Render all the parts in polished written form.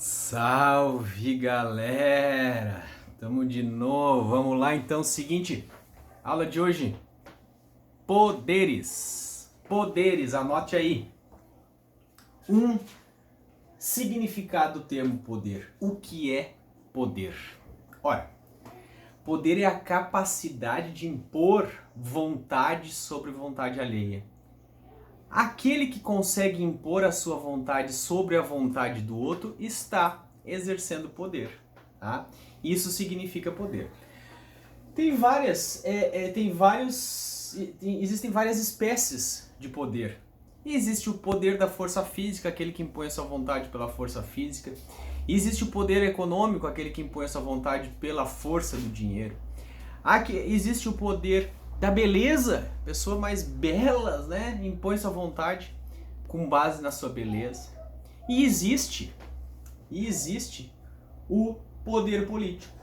Salve, galera! Tamo de novo. Vamos lá então, seguinte, aula de hoje. Poderes. Poderes, anote aí. Significado do termo poder. O que é poder? Ora, poder é a capacidade de impor vontade sobre vontade alheia. Aquele que consegue impor a sua vontade sobre a vontade do outro está exercendo poder. Tá? Isso significa poder. Existem várias espécies de poder. Existe o poder da força física, aquele que impõe a sua vontade pela força física. Existe o poder econômico, aquele que impõe a sua vontade pela força do dinheiro. Existe o poder da beleza, pessoas mais belas, né? Impõe sua vontade com base na sua beleza. E existe o poder político.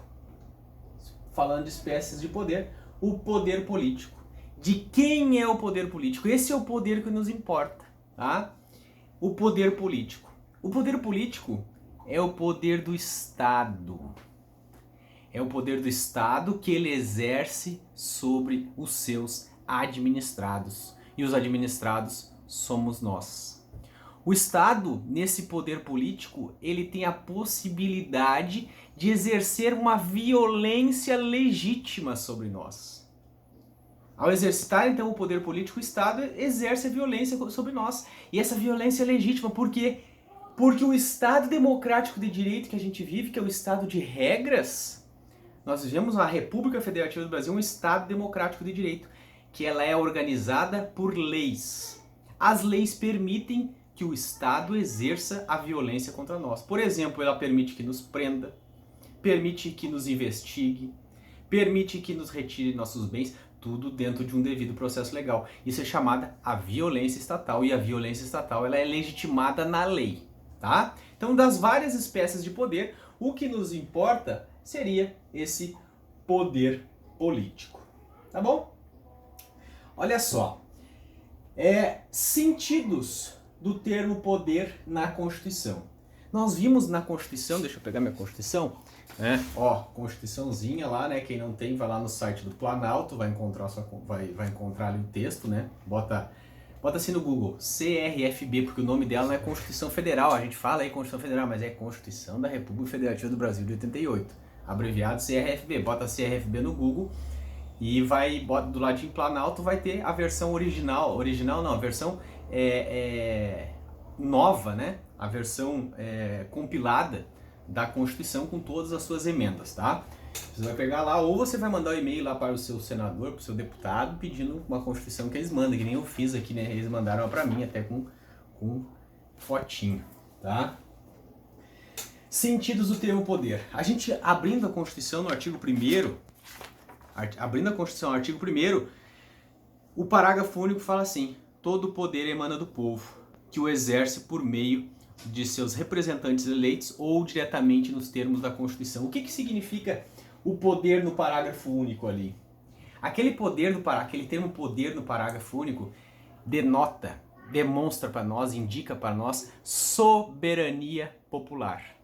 Falando de espécies de poder, o poder político. De quem é o poder político? Esse é o poder que nos importa, tá? O poder político. O poder político é o poder do Estado. É o poder do Estado que ele exerce sobre os seus administrados. E os administrados somos nós. O Estado, nesse poder político, ele tem a possibilidade de exercer uma violência legítima sobre nós. Ao exercitar, então, o poder político, o Estado exerce a violência sobre nós. E essa violência é legítima, por quê? Porque o Estado democrático de direito que a gente vive, que é o Estado de regras, nós vivemos a República Federativa do Brasil, um Estado democrático de direito, que ela é organizada por leis. As leis permitem que o Estado exerça a violência contra nós. Por exemplo, ela permite que nos prenda, permite que nos investigue, permite que nos retire nossos bens, tudo dentro de um devido processo legal. Isso é chamada a violência estatal, e a violência estatal ela é legitimada na lei, tá? Então, das várias espécies de poder, o que nos importa seria esse poder político, tá bom? Olha só, sentidos do termo poder na Constituição. Nós vimos na Constituição, deixa eu pegar minha Constituição, né? Ó, Constituiçãozinha lá, né? Quem não tem, vai lá no site do Planalto, vai encontrar ali o texto, né? Bota assim no Google, CRFB, porque o nome dela não é Constituição Federal, a gente fala aí Constituição Federal, mas é Constituição da República Federativa do Brasil de 88, abreviado CRFB. Bota CRFB no Google e bota do ladinho Planalto, vai ter a versão original não, a versão nova, né? A versão compilada da Constituição com todas as suas emendas, tá? Você vai pegar lá, ou você vai mandar um e-mail lá para o seu senador, para o seu deputado, pedindo uma Constituição que eles mandam, que nem eu fiz aqui, né? Eles mandaram para mim, até com fotinho, tá? Sentidos do termo poder. A gente, abrindo a Constituição no artigo 1º, o parágrafo único fala assim: todo poder emana do povo, que o exerce por meio de seus representantes eleitos ou diretamente nos termos da Constituição. O que significa o poder no parágrafo único ali? Aquele termo poder no parágrafo único demonstra para nós, indica para nós soberania popular.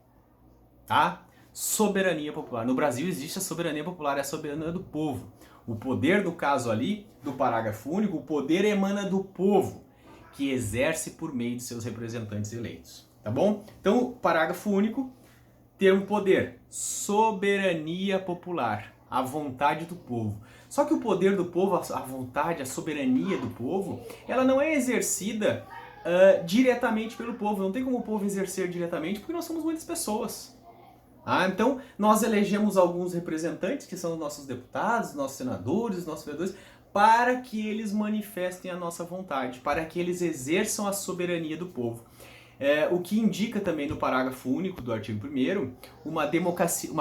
Tá? Soberania popular. No Brasil existe a soberania popular, é a soberania do povo. O poder, no caso ali, do parágrafo único, o poder emana do povo, que exerce por meio de seus representantes eleitos. Tá bom? Então, parágrafo único, termo poder, soberania popular, a vontade do povo. Só que o poder do povo, a vontade, a soberania do povo, ela não é exercida diretamente pelo povo. Não tem como o povo exercer diretamente, porque nós somos muitas pessoas. Então, nós elegemos alguns representantes, que são os nossos deputados, nossos senadores, nossos vereadores, para que eles manifestem a nossa vontade, para que eles exerçam a soberania do povo. O que indica também no parágrafo único do artigo 1º uma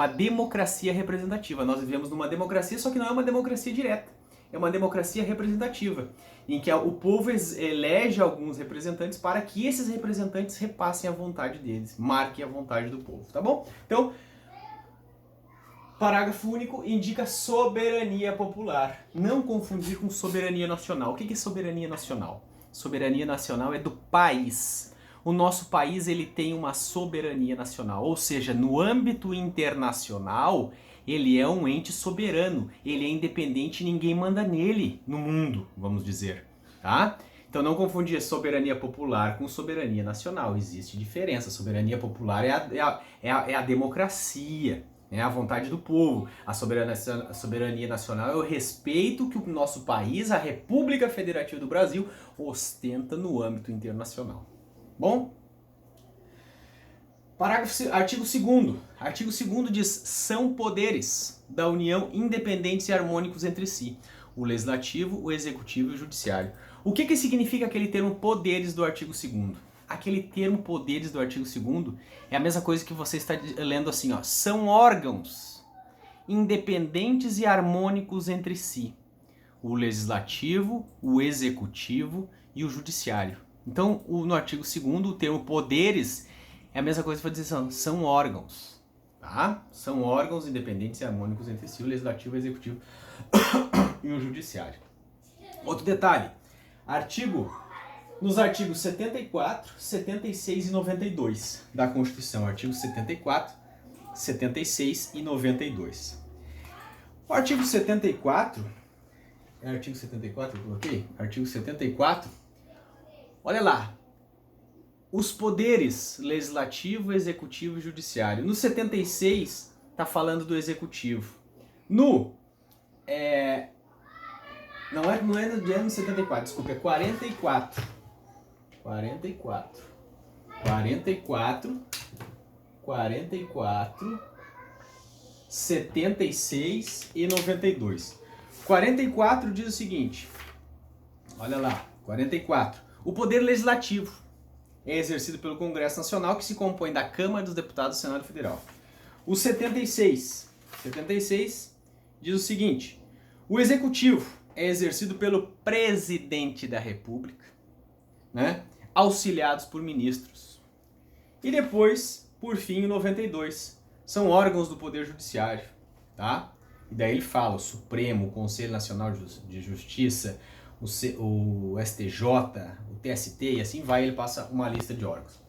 democracia representativa. Nós vivemos numa democracia, só que não é uma democracia direta, é uma democracia representativa, em que o povo elege alguns representantes para que esses representantes repassem a vontade deles, marquem a vontade do povo, tá bom? Então, parágrafo único indica soberania popular. Não confundir com soberania nacional. O que é soberania nacional? Soberania nacional é do país. o nosso país ele tem uma soberania nacional, ou seja, no âmbito internacional, ele é um ente soberano, ele é independente, ninguém manda nele no mundo, vamos dizer, tá? Então não confundir soberania popular com soberania nacional, existe diferença. Soberania popular é a democracia, é a vontade do povo. A soberania nacional é o respeito que o nosso país, a República Federativa do Brasil, ostenta no âmbito internacional. Bom? Artigo 2º. Artigo 2º diz: são poderes da União independentes e harmônicos entre si. O Legislativo, o Executivo e o Judiciário. O que significa aquele termo poderes do artigo 2º? Aquele termo poderes do artigo 2º é a mesma coisa que você está lendo assim, ó. São órgãos independentes e harmônicos entre si. O Legislativo, o Executivo e o Judiciário. Então, no artigo 2º, o termo poderes é a mesma coisa que eu vou dizer assim, são órgãos. Tá? São órgãos independentes e harmônicos entre si, o Legislativo, o Executivo e o Judiciário. Outro detalhe, nos artigos 74, 76 e 92 da Constituição, artigos 74, 76 e 92. O artigo 74, artigo 74 eu coloquei? Artigo 74, olha lá, os poderes legislativo, executivo e judiciário. No 76 está falando do executivo. Não é no 74, desculpa, é 44. 76 e 92. 44 diz o seguinte, olha lá, 44. O poder legislativo é exercido pelo Congresso Nacional, que se compõe da Câmara dos Deputados do Senado Federal. O 76 diz o seguinte, o Executivo é exercido pelo Presidente da República, né? Auxiliados por ministros. E depois, por fim, o 92, são órgãos do Poder Judiciário, tá? E daí ele fala o Supremo, o Conselho Nacional de Justiça, o STJ, o TST e assim vai, ele passa uma lista de órgãos.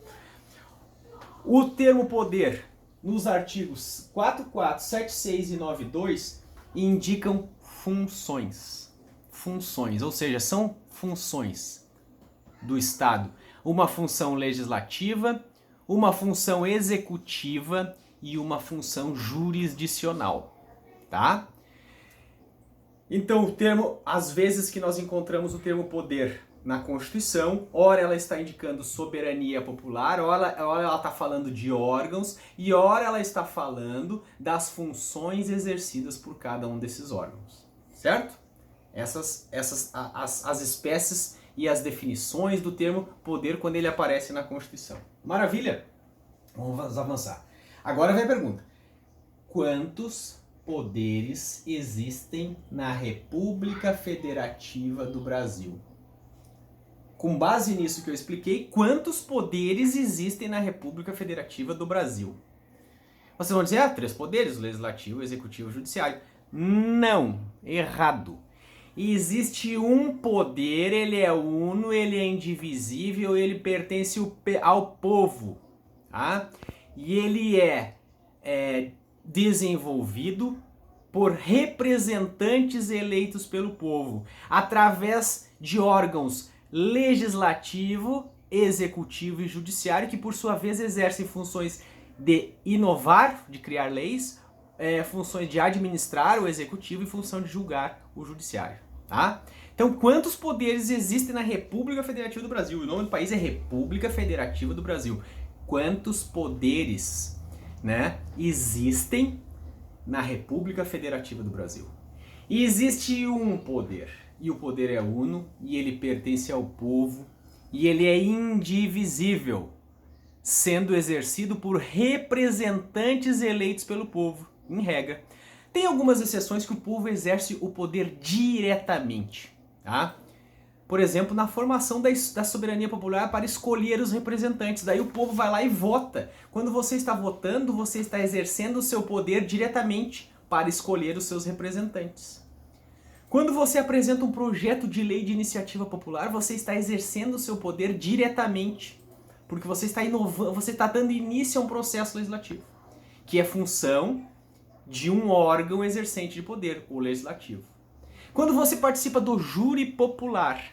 O termo poder, nos artigos 44, 76 e 92, indicam funções. Funções, ou seja, são funções do Estado. Uma função legislativa, uma função executiva e uma função jurisdicional, tá? Então, o termo, às vezes que nós encontramos o termo poder na Constituição, ora ela está indicando soberania popular, ora ela está falando de órgãos e ora ela está falando das funções exercidas por cada um desses órgãos, certo? As espécies e as definições do termo poder quando ele aparece na Constituição. Maravilha? Vamos avançar. Agora vem a pergunta. Quantos poderes existem na República Federativa do Brasil? Com base nisso que eu expliquei, quantos poderes existem na República Federativa do Brasil? Vocês vão dizer, 3 poderes, o Legislativo, o Executivo e o Judiciário. Não, errado. Existe um poder, ele é uno, ele é indivisível, ele pertence ao povo, tá? E ele é desenvolvido por representantes eleitos pelo povo, através de órgãos legislativo, executivo e judiciário, que por sua vez exercem funções de inovar, de criar leis, funções de administrar o executivo e função de julgar o judiciário, tá? Então, quantos poderes existem na República Federativa do Brasil? O nome do país é República Federativa do Brasil. Quantos poderes, né, existem na República Federativa do Brasil? E existe um poder, e o poder é uno, e ele pertence ao povo, e ele é indivisível, sendo exercido por representantes eleitos pelo povo, em regra. Tem algumas exceções que o povo exerce o poder diretamente, tá? Por exemplo, na formação da soberania popular para escolher os representantes. Daí o povo vai lá e vota. Quando você está votando, você está exercendo o seu poder diretamente para escolher os seus representantes. Quando você apresenta um projeto de lei de iniciativa popular, você está exercendo o seu poder diretamente Porque você está inovando, você está dando início a um processo legislativo, que é função de um órgão exercente de poder, o legislativo. Quando você participa do júri popular,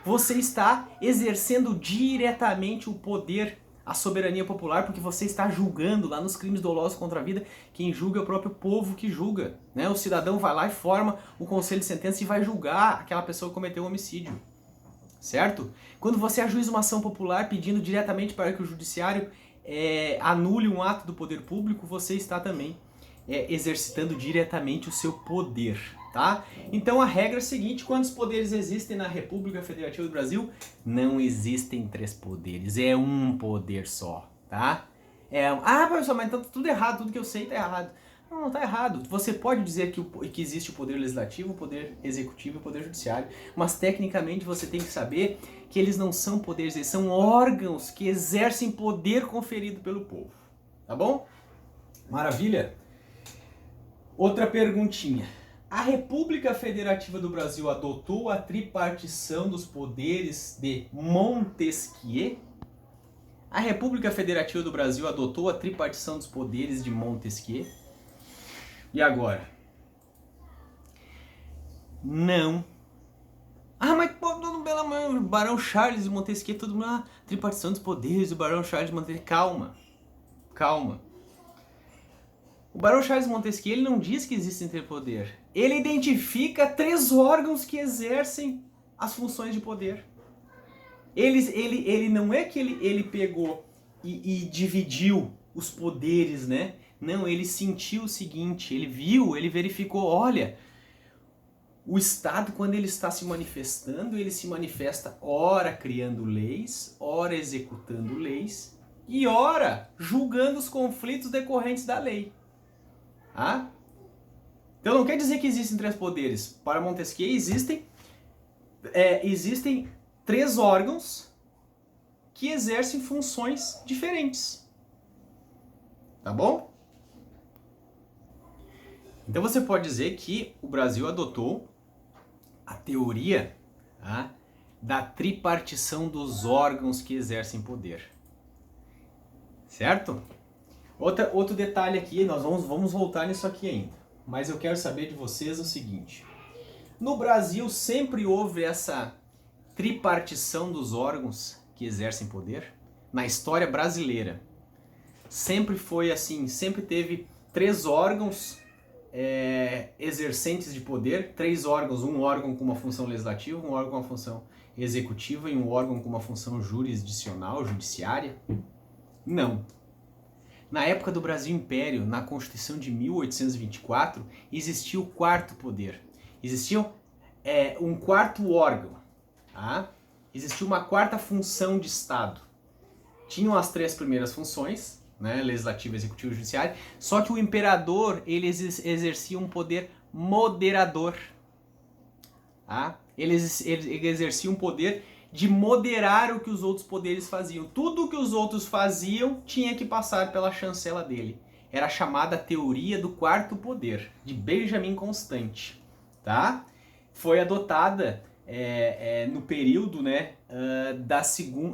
você está exercendo diretamente o poder, a soberania popular, porque você está julgando lá nos crimes dolosos contra a vida. Quem julga é o próprio povo que julga, né? O cidadão vai lá e forma o conselho de sentença e vai julgar aquela pessoa que cometeu o homicídio, certo? Quando você ajuiza uma ação popular pedindo diretamente para que o judiciário anule um ato do poder público, você está também exercitando diretamente o seu poder, tá? Então a regra é a seguinte: quantos poderes existem na República Federativa do Brasil? Não existem 3 poderes, é um poder só, tá? Professor, mas então tudo errado, tudo que eu sei tá errado. Não, não tá errado. Você pode dizer que existe o poder legislativo, o poder executivo e o poder judiciário, mas tecnicamente você tem que saber que eles não são poderes, eles são órgãos que exercem poder conferido pelo povo, tá bom? Maravilha? Outra perguntinha. A República Federativa do Brasil adotou a tripartição dos poderes de Montesquieu? A República Federativa do Brasil adotou a tripartição dos poderes de Montesquieu? E agora? Não. Mas todo pelo amor, Barão Charles de Montesquieu, todo mundo, tripartição dos poderes do Barão Charles de Montesquieu. Calma. O Barão Charles de Montesquieu, ele não diz que existem 3 poderes. Ele identifica 3 órgãos que exercem as funções de poder. Ele não é que ele pegou e dividiu os poderes, né? Não, ele sentiu o seguinte, ele viu, ele verificou, olha, o Estado, quando ele está se manifestando, ele se manifesta ora criando leis, ora executando leis e ora julgando os conflitos decorrentes da lei. Então não quer dizer que existem 3 poderes. Para Montesquieu existem 3 órgãos que exercem funções diferentes. Tá bom? Então você pode dizer que o Brasil adotou a teoria da tripartição dos órgãos que exercem poder. Certo? Outro detalhe aqui, nós vamos voltar nisso aqui ainda. Mas eu quero saber de vocês o seguinte. No Brasil sempre houve essa tripartição dos órgãos que exercem poder? Na história brasileira. Sempre foi assim, sempre teve 3 órgãos exercentes de poder, 3 órgãos, um órgão com uma função legislativa, um órgão com uma função executiva e um órgão com uma função jurisdicional, judiciária? Não. Na época do Brasil Império, na Constituição de 1824, existia o 4º poder. Existia um 4º órgão. Existia uma 4ª função de Estado. Tinham as 3 primeiras funções, né, legislativo, executivo e judiciário, só que o imperador ele exercia um poder moderador. Ele exercia um poder de moderar o que os outros poderes faziam. Tudo o que os outros faziam tinha que passar pela chancela dele. Era a chamada teoria do 4º poder, de Benjamin Constant. Tá? Foi adotada no período, né,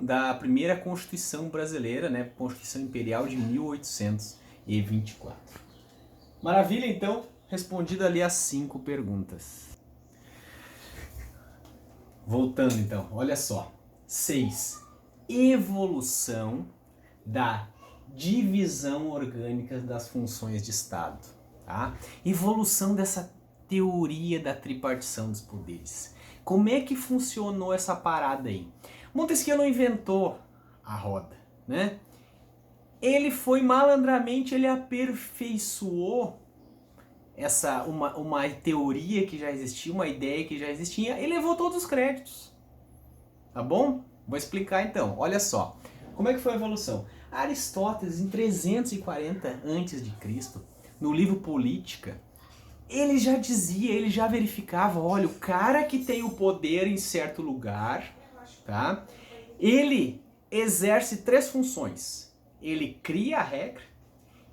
da primeira Constituição brasileira, né, Constituição Imperial de 1824. Maravilha, então, respondida ali as 5 perguntas. Voltando então, olha só. 6. Evolução da divisão orgânica das funções de Estado. Tá? Evolução dessa teoria da tripartição dos poderes. Como é que funcionou essa parada aí? Montesquieu não inventou a roda, né? Ele foi malandramente, ele aperfeiçoou uma teoria que já existia, uma ideia que já existia, e levou todos os créditos. Tá bom? Vou explicar então. Olha só. Como é que foi a evolução? Aristóteles, em 340 a.C., no livro Política, ele já dizia, ele já verificava, olha, o cara que tem o poder em certo lugar, tá? Ele exerce 3 funções. Ele cria a regra,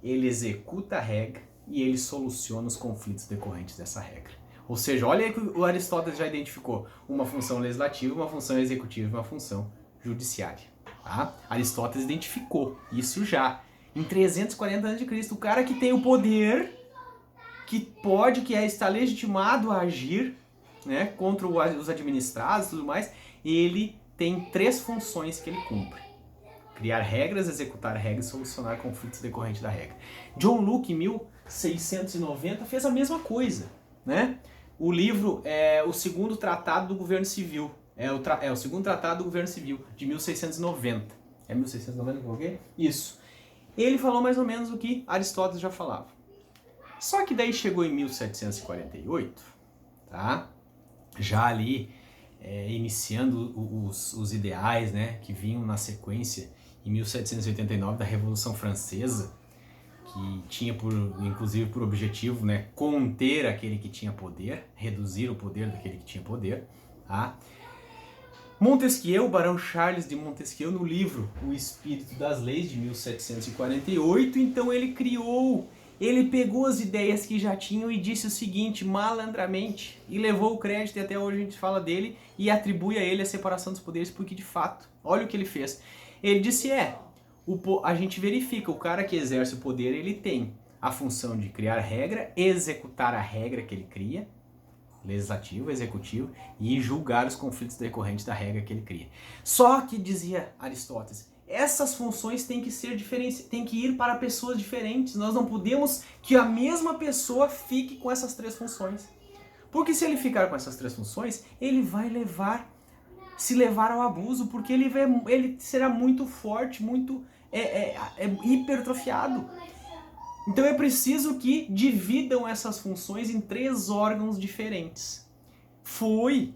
ele executa a regra e ele soluciona os conflitos decorrentes dessa regra. Ou seja, olha aí que o Aristóteles já identificou uma função legislativa, uma função executiva e uma função judiciária. Tá? Aristóteles identificou isso já. Em 340 a.C., o cara que tem o poder, está legitimado a agir, né, contra os administrados e tudo mais, ele tem 3 funções que ele cumpre: criar regras, executar regras e solucionar conflitos decorrentes da regra. John Locke, em 1690, fez a mesma coisa, né? O livro é o segundo tratado do governo civil. O segundo tratado do governo civil, de 1690. É 1690 que eu coloquei? Isso. Ele falou mais ou menos o que Aristóteles já falava. Só que daí chegou em 1748, tá? Já ali iniciando os ideais, né, que vinham na sequência em 1789 da Revolução Francesa, que tinha inclusive por objetivo, né, conter aquele que tinha poder, reduzir o poder daquele que tinha poder, tá? Montesquieu, o Barão Charles de Montesquieu, no livro O Espírito das Leis, de 1748, então ele pegou as ideias que já tinham e disse o seguinte, malandramente, e levou o crédito, e até hoje a gente fala dele, e atribui a ele a separação dos poderes, porque de fato, olha o que ele fez. Ele disse, a gente verifica, o cara que exerce o poder, ele tem a função de criar regra, executar a regra que ele cria, legislativo, executivo, e julgar os conflitos decorrentes da regra que ele cria. Só que, dizia Aristóteles, essas funções têm que ser diferentes, têm que ir para pessoas diferentes. Nós não podemos que a mesma pessoa fique com essas 3 funções. Porque se ele ficar com essas 3 funções, ele vai se levar ao abuso, porque ele será muito forte, muito hipertrofiado. Então é preciso que dividam essas funções em 3 órgãos diferentes. Foi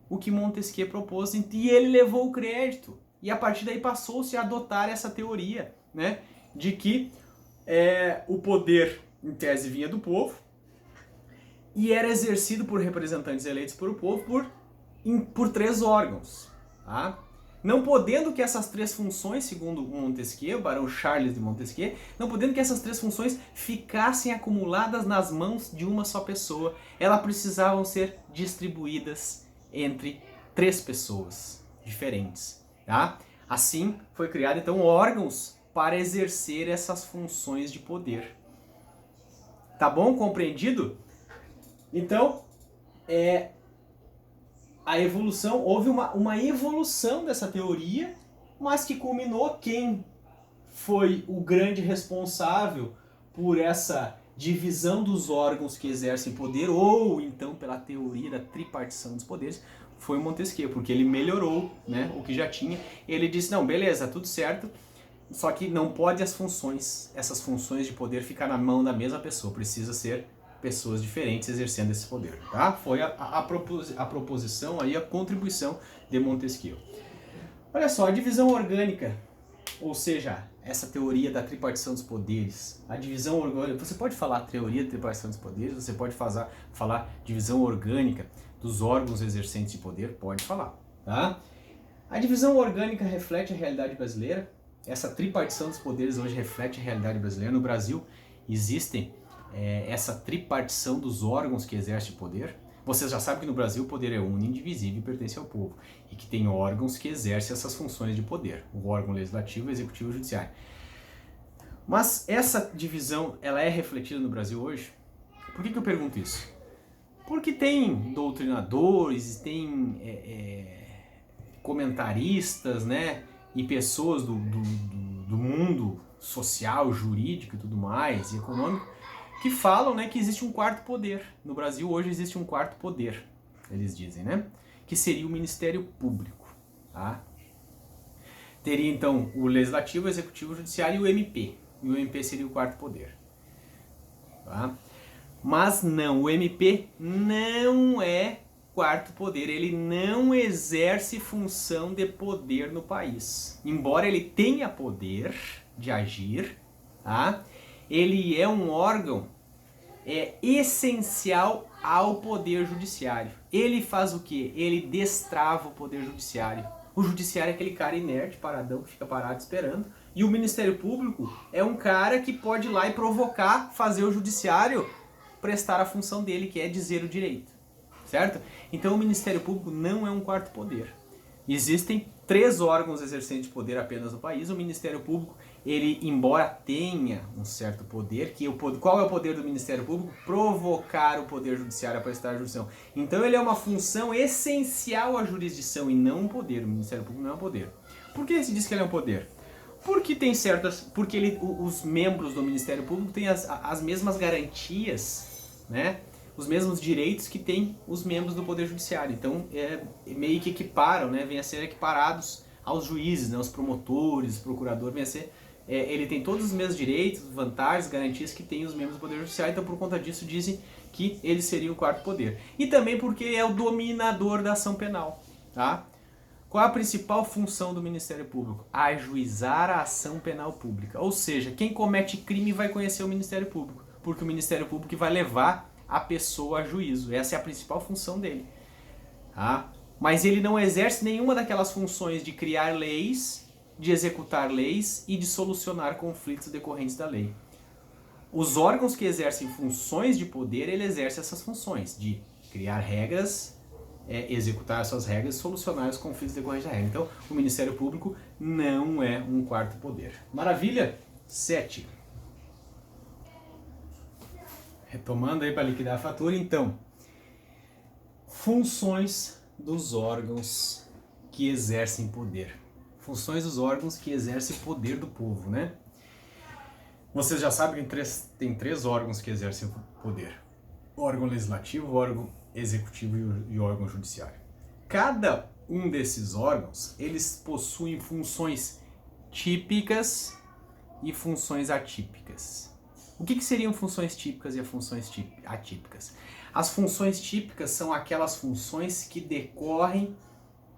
o que Montesquieu propôs e ele levou o crédito. E a partir daí passou-se a adotar essa teoria, né, de que o poder, em tese, vinha do povo e era exercido por representantes eleitos pelo povo por 3 órgãos. Tá? Não podendo que essas 3 funções, segundo Montesquieu, Barão Charles de Montesquieu, não podendo que essas 3 funções ficassem acumuladas nas mãos de uma só pessoa, elas precisavam ser distribuídas entre 3 pessoas diferentes. Tá? Assim foi criado então órgãos para exercer essas funções de poder. Tá bom? Compreendido? Então, a evolução, houve uma evolução dessa teoria, mas que culminou quem foi o grande responsável por essa divisão dos órgãos que exercem poder, ou então pela teoria da tripartição dos poderes, foi Montesquieu, porque ele melhorou, né, o que já tinha. Ele disse, não, beleza, tudo certo, só que não pode essas funções de poder ficar na mão da mesma pessoa, precisa ser pessoas diferentes exercendo esse poder, tá? Foi a proposição, aí, a contribuição de Montesquieu. Olha só, a divisão orgânica, ou seja, essa teoria da tripartição dos poderes, a divisão orgânica, você pode falar teoria da tripartição dos poderes, você pode falar divisão orgânica dos órgãos exercentes de poder, pode falar, tá? A divisão orgânica reflete a realidade brasileira, essa tripartição dos poderes hoje reflete a realidade brasileira. No Brasil existem essa tripartição dos órgãos que exercem poder. Vocês já sabem que no Brasil o poder é único, indivisível e pertence ao povo. E que tem órgãos que exercem essas funções de poder. O órgão legislativo, executivo e judiciário. Mas essa divisão, ela é refletida no Brasil hoje? Por que eu pergunto isso? Porque tem doutrinadores, tem comentaristas, né? E pessoas do mundo social, jurídico e tudo mais, e econômico, que falam, né, que existe um 4º poder. No Brasil hoje existe um 4º poder, eles dizem, né? Que seria o Ministério Público. Tá? Teria então o Legislativo, o Executivo, o Judiciário e o MP. E o MP seria o 4º poder. Tá? Mas não, o MP não é 4º poder, ele não exerce função de poder no país. Embora ele tenha poder de agir, tá? Ele é um órgão essencial ao poder judiciário. Ele faz o quê? Ele destrava o poder judiciário. O judiciário é aquele cara inerte, paradão, que fica parado esperando. E o Ministério Público é um cara que pode ir lá e provocar, fazer o judiciário prestar a função dele, que é dizer o direito. Certo? Então o Ministério Público não é um 4º poder. Existem 3 órgãos exercentes poder apenas no país. O Ministério Público, ele, embora tenha um certo poder, qual é o poder do Ministério Público? Provocar o Poder Judiciário a prestar jurisdição. Então ele é uma função essencial à jurisdição e não um poder. O Ministério Público não é um poder. Por que se diz que ele é um poder? Porque os membros do Ministério Público têm as mesmas garantias, né? Os mesmos direitos que têm os membros do Poder Judiciário. Então, meio que equiparam, né? Vêm a ser equiparados aos juízes, né? Os promotores, o procurador, ele tem todos os mesmos direitos, vantagens, garantias que têm os membros do Poder Judiciário. Então, por conta disso, dizem que ele seria o 4º poder. E também porque é o dominador da ação penal, tá? Qual é a principal função do Ministério Público? Ajuizar a ação penal pública. Ou seja, quem comete crime vai conhecer o Ministério Público, porque o Ministério Público vai levar a pessoa a juízo. Essa é a principal função dele. Tá? Mas ele não exerce nenhuma daquelas funções de criar leis, de executar leis e de solucionar conflitos decorrentes da lei. Os órgãos que exercem funções de poder, ele exerce essas funções de criar regras, executar as suas regras e solucionar os conflitos decorrentes da regra. Então, o Ministério Público não é um 4º poder. Maravilha? 7. Retomando aí para liquidar a fatura, então, funções dos órgãos que exercem poder. Funções dos órgãos que exercem poder do povo, né? Vocês já sabem que tem 3 órgãos que exercem poder. O órgão legislativo, o órgão executivo e o órgão judiciário. Cada um desses órgãos, eles possuem funções típicas e funções atípicas. O que seriam funções típicas e funções atípicas? As funções típicas são aquelas funções que decorrem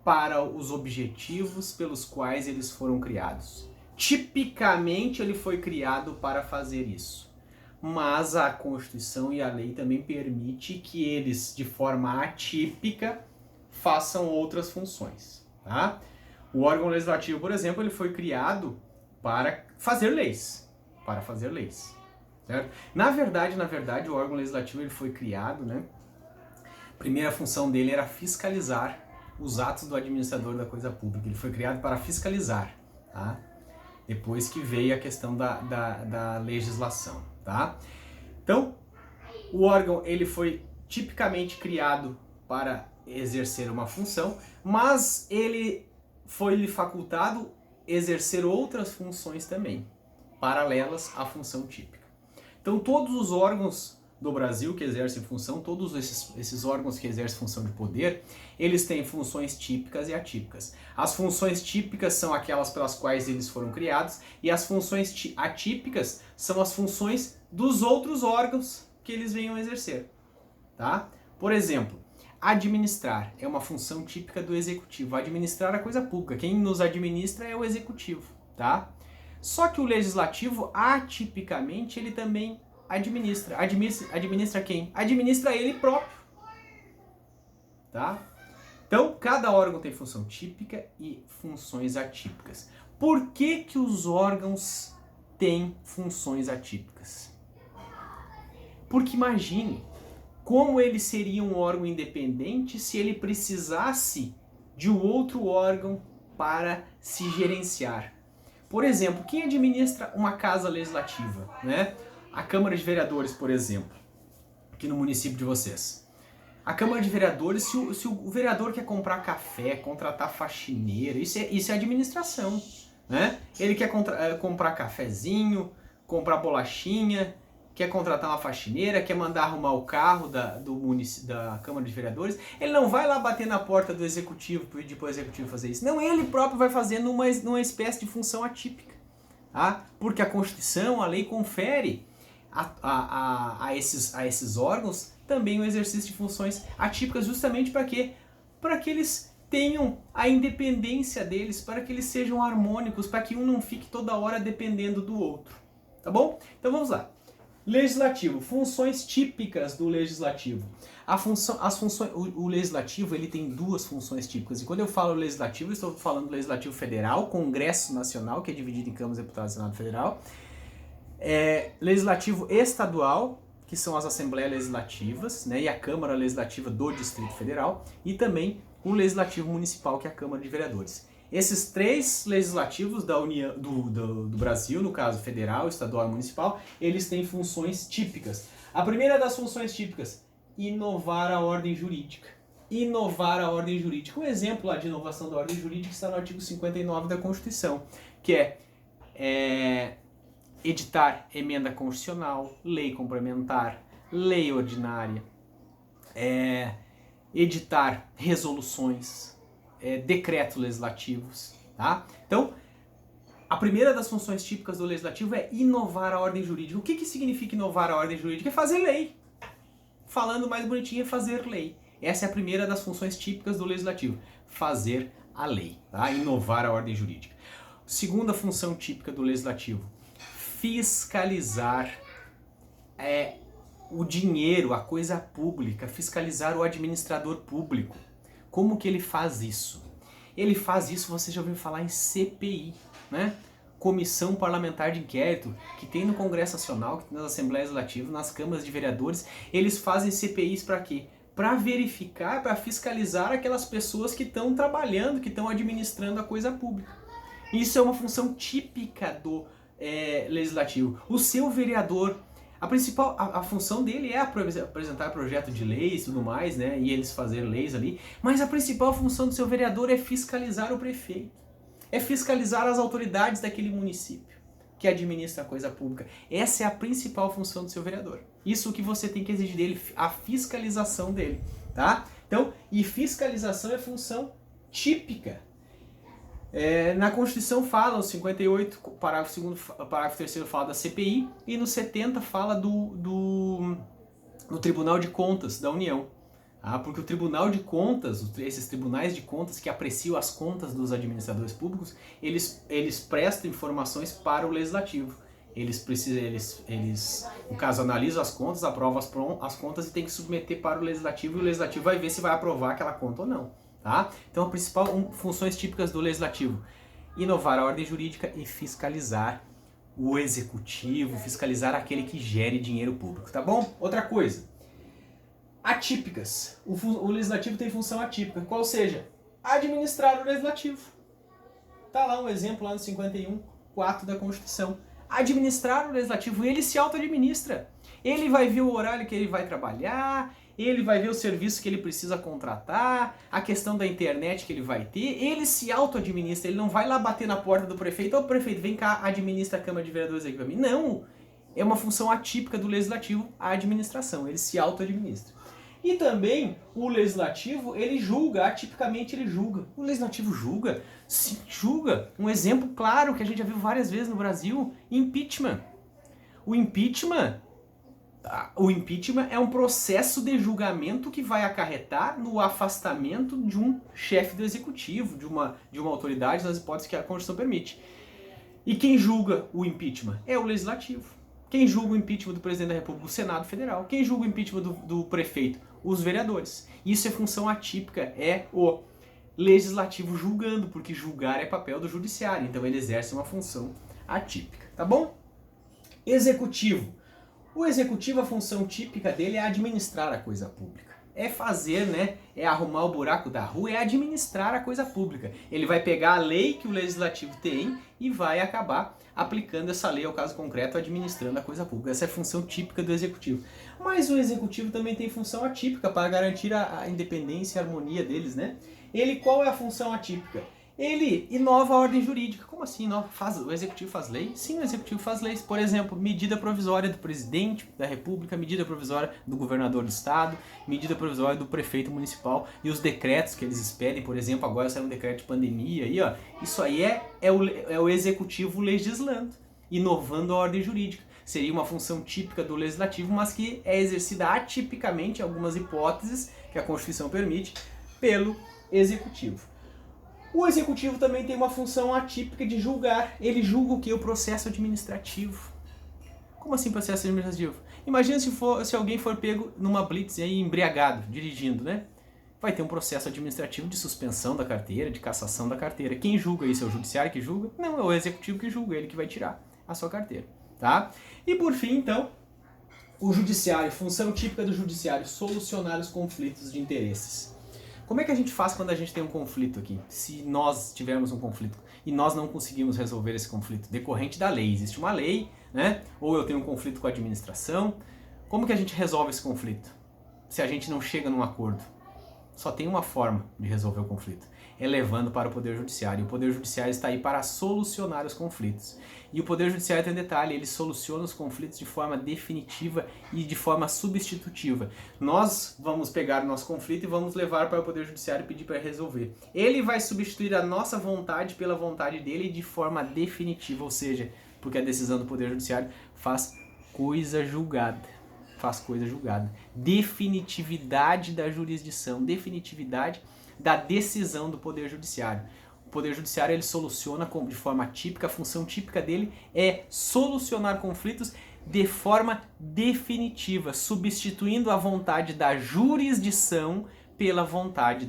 para os objetivos pelos quais eles foram criados. Tipicamente ele foi criado para fazer isso. Mas a Constituição e a lei também permite que eles, de forma atípica, façam outras funções. Tá? O órgão legislativo, por exemplo, ele foi criado para fazer leis. Certo? Na verdade, o órgão legislativo ele foi criado, né? A primeira função dele era fiscalizar os atos do administrador da coisa pública. Ele foi criado para fiscalizar, tá? Depois que veio a questão da legislação, tá? Então, o órgão ele foi tipicamente criado para exercer uma função, mas ele foi lhe facultado exercer outras funções também, paralelas à função típica. Então, todos os órgãos do Brasil que exercem função, todos esses órgãos que exercem função de poder, eles têm funções típicas e atípicas. As funções típicas são aquelas pelas quais eles foram criados e as funções atípicas são as funções dos outros órgãos que eles venham exercer. Tá? Por exemplo, administrar é uma função típica do executivo. Administrar a coisa pública. Quem nos administra é o executivo. Tá? Só que o legislativo, atipicamente, ele também administra. Administra quem? Administra ele próprio. Tá? Então, cada órgão tem função típica e funções atípicas. Por que que os órgãos têm funções atípicas? Porque imagine como ele seria um órgão independente se ele precisasse de um outro órgão para se gerenciar. Por exemplo, quem administra uma casa legislativa, né? A Câmara de Vereadores, por exemplo, aqui no município de vocês. A Câmara de Vereadores, se o vereador quer comprar café, contratar faxineiro, isso é administração, né? Ele quer comprar cafezinho, comprar bolachinha, quer contratar uma faxineira, quer mandar arrumar o carro da Câmara de Vereadores, ele não vai lá bater na porta do executivo, pedir para o executivo fazer isso. Não, ele próprio vai fazer numa espécie de função atípica. Tá? Porque a Constituição, a lei confere a esses órgãos também o exercício de funções atípicas, justamente para quê? Para que eles tenham a independência deles, para que eles sejam harmônicos, para que um não fique toda hora dependendo do outro. Tá bom? Então vamos lá. Legislativo, funções típicas do legislativo. O legislativo ele tem 2 funções típicas. E quando eu falo legislativo, eu estou falando do legislativo federal, Congresso Nacional, que é dividido em Câmara, Deputados e Senado Federal. Legislativo estadual, que são as Assembleias Legislativas, né, e a Câmara Legislativa do Distrito Federal. E também o legislativo municipal, que é a Câmara de Vereadores. Esses três legislativos da União, do Brasil, no caso federal, estadual e municipal, eles têm funções típicas. A primeira das funções típicas, inovar a ordem jurídica. Inovar a ordem jurídica. Um exemplo lá de inovação da ordem jurídica está no artigo 59 da Constituição, que é editar emenda constitucional, lei complementar, lei ordinária, editar resoluções, decretos legislativos, tá? Então, a primeira das funções típicas do legislativo é inovar a ordem jurídica. O que significa inovar a ordem jurídica? É fazer lei. Falando mais bonitinho, é fazer lei. Essa é a primeira das funções típicas do legislativo, fazer a lei, tá? Inovar a ordem jurídica. Segunda função típica do legislativo, fiscalizar o dinheiro, a coisa pública, fiscalizar o administrador público. Como que ele faz isso? Ele faz isso, você já ouviu falar em CPI, né? Comissão Parlamentar de Inquérito, que tem no Congresso Nacional, que tem nas Assembleias Legislativas, nas câmaras de vereadores. Eles fazem CPIs para quê? Para verificar, para fiscalizar aquelas pessoas que estão trabalhando, que estão administrando a coisa pública. Isso é uma função típica do legislativo. O seu vereador, a função dele é apresentar projeto de leis e tudo mais, né? E eles fazerem leis ali. Mas a principal função do seu vereador é fiscalizar o prefeito. É fiscalizar as autoridades daquele município que administra a coisa pública. Essa é a principal função do seu vereador. Isso que você tem que exigir dele, a fiscalização dele, tá? Então, e fiscalização é função típica. Na Constituição fala, no 58, parágrafo 2º, parágrafo 3º fala da CPI, e no 70 fala do Tribunal de Contas da União. Porque o Tribunal de Contas, esses tribunais de contas que apreciam as contas dos administradores públicos, eles prestam informações para o Legislativo. Eles, no caso, analisam as contas, aprovam as contas e tem que submeter para o Legislativo, e o Legislativo vai ver se vai aprovar aquela conta ou não. Tá? Então, as principais funções típicas do Legislativo: inovar a ordem jurídica e fiscalizar o Executivo, fiscalizar aquele que gere dinheiro público, tá bom? Outra coisa, atípicas. O Legislativo tem função atípica, qual seja, administrar o Legislativo. Tá lá um exemplo lá no 51.4 da Constituição. Administrar o Legislativo, ele se auto-administra. Ele vai ver o horário que ele vai trabalhar, ele vai ver o serviço que ele precisa contratar, a questão da internet que ele vai ter, ele se auto-administra, ele não vai lá bater na porta do prefeito: ô prefeito, vem cá, administra a Câmara de Vereadores aqui pra mim. Não! É uma função atípica do Legislativo, a administração, ele se auto-administra. E também o Legislativo, ele julga, atipicamente ele julga. O Legislativo julga? Sim, julga. Um exemplo claro que a gente já viu várias vezes no Brasil: impeachment. O impeachment é um processo de julgamento que vai acarretar no afastamento de um chefe do Executivo, de uma autoridade, nas hipóteses que a Constituição permite. E quem julga o impeachment? É o Legislativo. Quem julga o impeachment do Presidente da República? O Senado Federal. Quem julga o impeachment do prefeito? Os vereadores. Isso é função atípica, é o Legislativo julgando, porque julgar é papel do Judiciário, então ele exerce uma função atípica, tá bom? Executivo. O Executivo, a função típica dele é administrar a coisa pública. É fazer, né? É arrumar o buraco da rua, é administrar a coisa pública. Ele vai pegar a lei que o Legislativo tem e vai acabar aplicando essa lei ao caso concreto, administrando a coisa pública. Essa é a função típica do Executivo. Mas o Executivo também tem função atípica para garantir a independência e a harmonia deles, né? Qual é a função atípica? Ele inova a ordem jurídica. Como assim? O Executivo faz lei? Sim, o Executivo faz leis. Por exemplo, medida provisória do Presidente da República, medida provisória do Governador do Estado, medida provisória do Prefeito Municipal e os decretos que eles expedem. Por exemplo, agora saiu um decreto de pandemia. Aí, ó, isso aí é o Executivo legislando, inovando a ordem jurídica. Seria uma função típica do Legislativo, mas que é exercida atipicamente, em algumas hipóteses que a Constituição permite, pelo Executivo. O Executivo também tem uma função atípica de julgar. Ele julga o que? O processo administrativo. Como assim processo administrativo? Imagina se alguém for pego numa blitz aí, embriagado, dirigindo, né? Vai ter um processo administrativo de suspensão da carteira, de cassação da carteira. Quem julga isso? É o Judiciário que julga? Não, é o Executivo que julga, ele que vai tirar a sua carteira, tá? E por fim, então, o Judiciário, função típica do Judiciário: solucionar os conflitos de interesses. Como é que a gente faz quando a gente tem um conflito aqui? Se nós tivermos um conflito e nós não conseguimos resolver esse conflito decorrente da lei, existe uma lei, né? Ou eu tenho um conflito com a administração, como que a gente resolve esse conflito? Se a gente não chega num acordo? Só tem uma forma de resolver o conflito, é levando para o Poder Judiciário. O Poder Judiciário está aí para solucionar os conflitos. E o Poder Judiciário tem um detalhe, ele soluciona os conflitos de forma definitiva e de forma substitutiva. Nós vamos pegar o nosso conflito e vamos levar para o Poder Judiciário e pedir para resolver. Ele vai substituir a nossa vontade pela vontade dele de forma definitiva, ou seja, porque a decisão do Poder Judiciário faz coisa julgada. Definitividade da jurisdição, definitividade da decisão do Poder Judiciário. O Poder Judiciário ele soluciona de forma típica, a função típica dele é solucionar conflitos de forma definitiva, substituindo a vontade da jurisdição pela vontade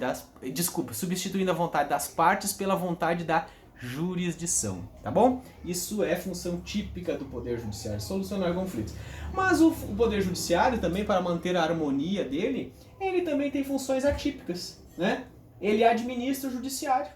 substituindo a vontade das partes pela vontade da jurisdição, tá bom? Isso é função típica do Poder Judiciário, solucionar conflitos. Mas o Poder Judiciário também, para manter a harmonia dele, ele também tem funções atípicas, né? Ele administra o judiciário.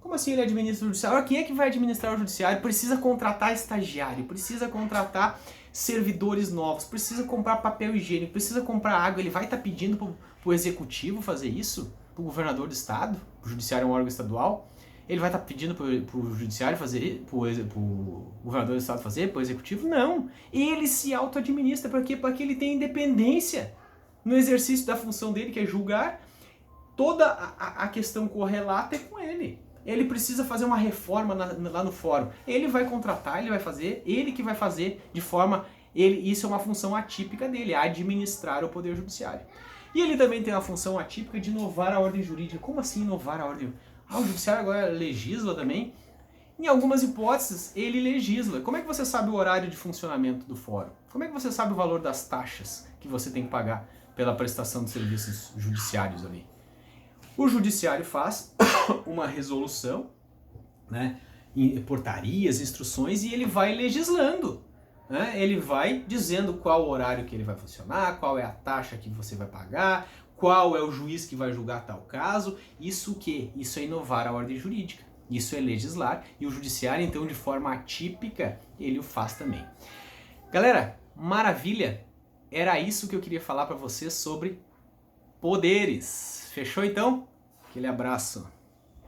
Como assim ele administra o judiciário? Agora, quem é que vai administrar o judiciário? Precisa contratar estagiário, precisa contratar servidores novos, precisa comprar papel higiênico, precisa comprar água. Ele vai estar pedindo para o executivo fazer isso? Para o governador do estado? O judiciário é um órgão estadual? Ele vai estar pedindo para o judiciário fazer, para o governador do estado fazer, para o executivo? Não. Ele se auto-administra. Para quê? Para que ele tenha independência no exercício da função dele, que é julgar. Toda a questão correlata é com ele. Ele precisa fazer uma reforma lá no fórum. Ele vai contratar, ele vai fazer, ele que vai fazer de forma... isso é uma função atípica dele, administrar o Poder Judiciário. E ele também tem a função atípica de inovar a ordem jurídica. Como assim inovar a ordem? O judiciário agora legisla também? Em algumas hipóteses, ele legisla. Como é que você sabe o horário de funcionamento do fórum? Como é que você sabe o valor das taxas que você tem que pagar pela prestação de serviços judiciários ali? O judiciário faz uma resolução, né, portarias, instruções, e ele vai legislando. Né? Ele vai dizendo qual o horário que ele vai funcionar, qual é a taxa que você vai pagar, qual é o juiz que vai julgar tal caso. Isso o quê? Isso é inovar a ordem jurídica. Isso é legislar. E o judiciário, então, de forma atípica, ele o faz também. Galera, maravilha! Era isso que eu queria falar para vocês sobre poderes. Fechou, então? Aquele abraço.